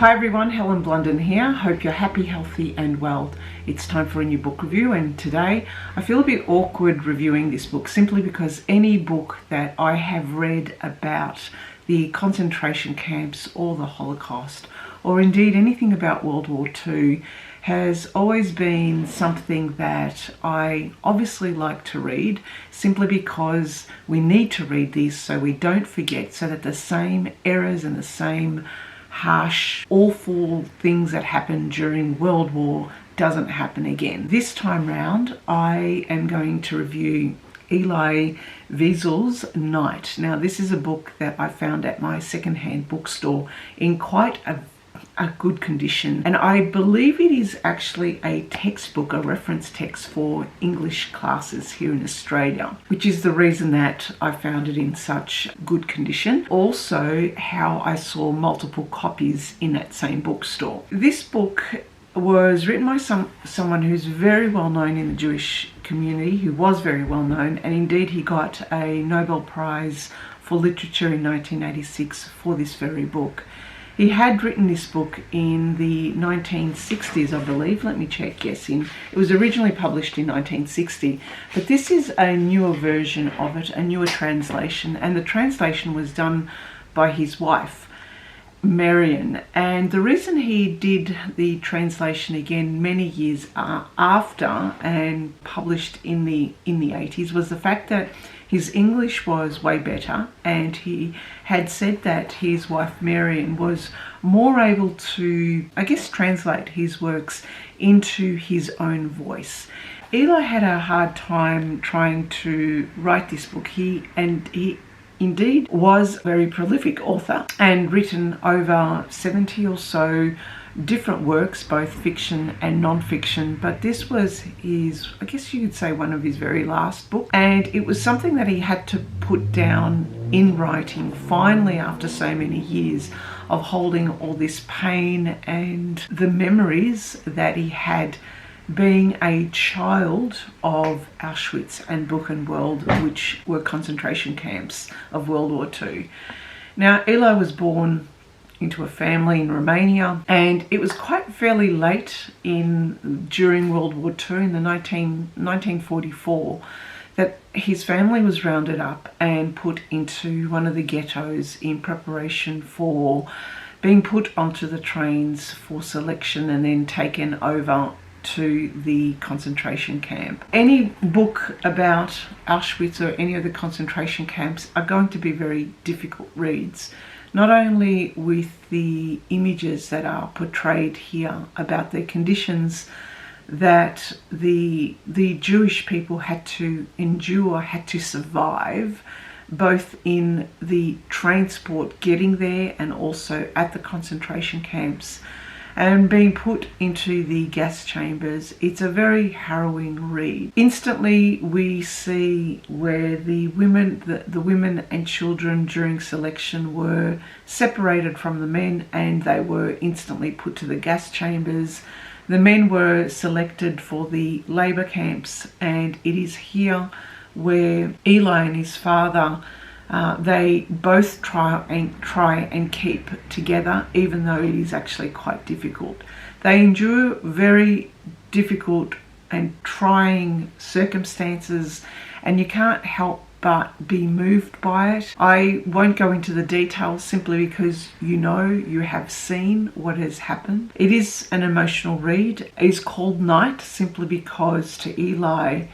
Hi everyone, Helen Blunden here. Hope you're happy, healthy and well. It's time for a new book review, and today I feel a bit awkward reviewing this book simply because any book that I have read about the concentration camps or the Holocaust, or indeed anything about World War II, has always been something that I obviously like to read simply because we need to read these so we don't forget, so that the same errors and the same harsh, awful things that happened during World War doesn't happen again. This time round, I am going to review Elie Wiesel's Night. Now, this is a book that I found at my secondhand bookstore in quite a good condition, and I believe it is actually a textbook, a reference text for English classes here in Australia, which is the reason that I found it in such good condition. Also, how I saw multiple copies in that same bookstore. This book was written by someone who's very well known in the Jewish community, who was very well known, and indeed he got a Nobel Prize for Literature in 1986 for this very book. He had written this book in the 1960s, I believe. Let me check. Yes, it was originally published in 1960, but this is a newer version of it, a newer translation, and the translation was done by his wife, Marion. And the reason he did the translation again many years after and published in the 80s was the fact that his English was way better, and he had said that his wife Marion was more able to, I guess, translate his works into his own voice. Elie had a hard time trying to write this book. He indeed was a very prolific author and written over 70 or so different works, both fiction and non-fiction, but this was his, I guess you could say, one of his very last books, and it was something that he had to put down in writing finally after so many years of holding all this pain and the memories that he had being a child of Auschwitz and Buchenwald, which were concentration camps of World War II. Now, Elie was born into a family in Romania, and it was quite fairly late during World War II, in the 1944, that his family was rounded up and put into one of the ghettos in preparation for being put onto the trains for selection and then taken over to the concentration camp. Any book about Auschwitz or any of the concentration camps are going to be very difficult reads, not only with the images that are portrayed here about the conditions that the Jewish people had to endure, had to survive, both in the transport getting there and also at the concentration camps and being put into the gas chambers. It's a very harrowing read. Instantly we see where the women and children during selection were separated from the men, and they were instantly put to the gas chambers. The men were selected for the labor camps, and it is here where Elie and his father they both try and keep together, even though it is actually quite difficult. They endure very difficult and trying circumstances, and you can't help but be moved by it. I won't go into the details simply because you have seen what has happened. It is an emotional read. It is called Night simply because to Elie,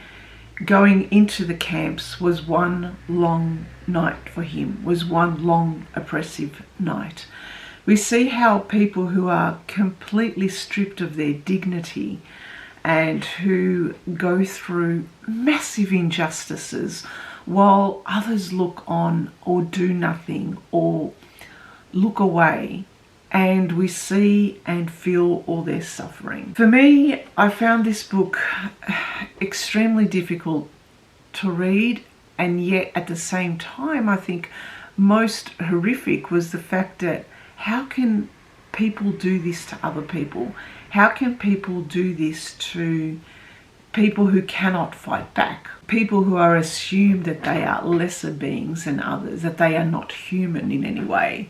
going into the camps was one long night for him, was one long oppressive night. We see how people who are completely stripped of their dignity and who go through massive injustices while others look on or do nothing or look away, and we see and feel all their suffering. For me, I found this book extremely difficult to read, and yet at the same time, I think most horrific was the fact that how can people do this to other people? How can people do this to people who cannot fight back? People who are assumed that they are lesser beings than others, that they are not human in any way.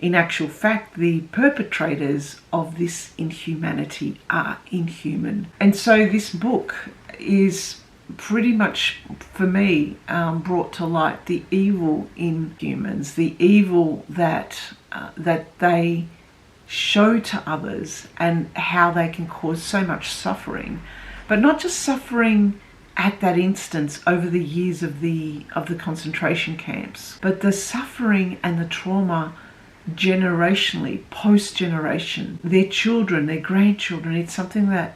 in actual fact, the perpetrators of this inhumanity are inhuman. And so this book is pretty much, for me, brought to light the evil in humans, the evil that they show to others, and how they can cause so much suffering, but not just suffering at that instance over the years of the concentration camps, but the suffering and the trauma generationally, post-generation, their children, their grandchildren. It's something that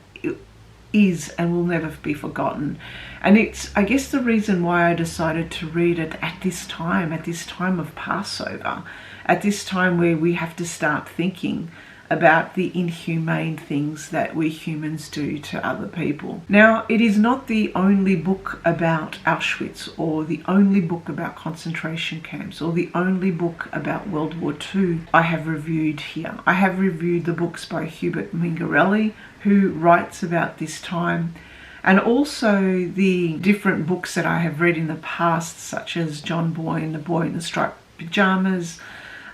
is and will never be forgotten. And it's, I guess, the reason why I decided to read it at this time of Passover, at this time where we have to start thinking about the inhumane things that we humans do to other people. Now, it is not the only book about Auschwitz, or the only book about concentration camps, or the only book about World War II I have reviewed here. I have reviewed the books by Hubert Mingarelli, who writes about this time, and also the different books that I have read in the past, such as John Boyne, The Boy in the Striped Pyjamas,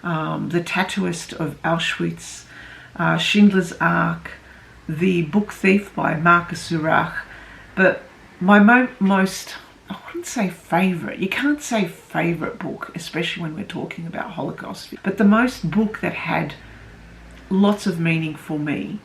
The Tattooist of Auschwitz, Schindler's Ark, The Book Thief by Marcus Urach. But my most, I wouldn't say favourite, you can't say favourite book, especially when we're talking about Holocaust, but the most book that had lots of meaning for me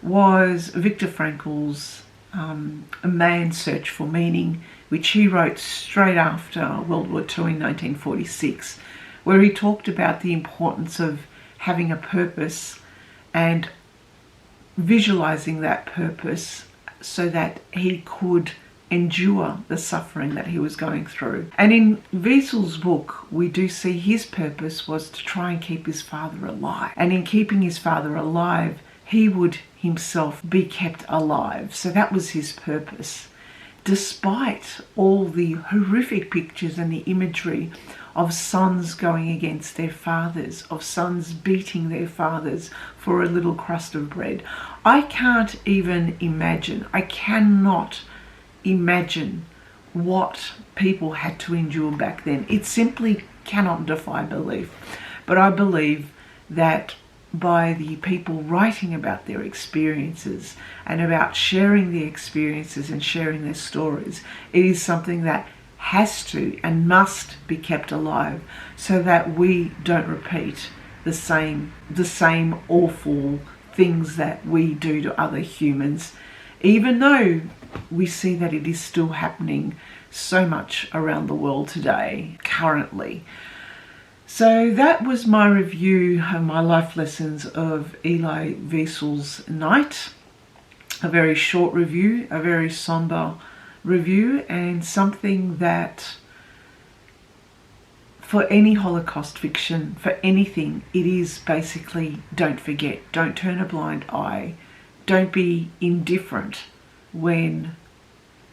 was Viktor Frankl's A Man's Search for Meaning, which he wrote straight after World War II in 1946, where he talked about the importance of having a purpose and visualizing that purpose so that he could endure the suffering that he was going through. And in Wiesel's book, we do see his purpose was to try and keep his father alive. And in keeping his father alive, he would himself be kept alive. So that was his purpose. Despite all the horrific pictures and the imagery of sons going against their fathers, of sons beating their fathers for a little crust of bread. I can't even imagine, I cannot imagine what people had to endure back then. It simply cannot defy belief. But I believe that by the people writing about their experiences and about sharing their experiences and sharing their stories, it is something that has to and must be kept alive so that we don't repeat the same awful things that we do to other humans, even though we see that it is still happening so much around the world today, currently. So that was my review of my life lessons of Elie Wiesel's Night. A very short review, a very somber review, and something that for any Holocaust fiction, for anything, it is basically don't forget, don't turn a blind eye, don't be indifferent when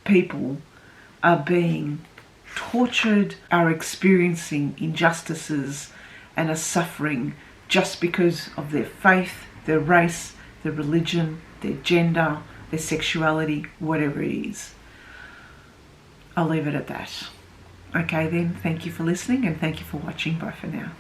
people are being tortured, are experiencing injustices and are suffering just because of their faith, their race, their religion, their gender, their sexuality, whatever it is. I'll leave it at that. Okay then, thank you for listening and thank you for watching. Bye for now.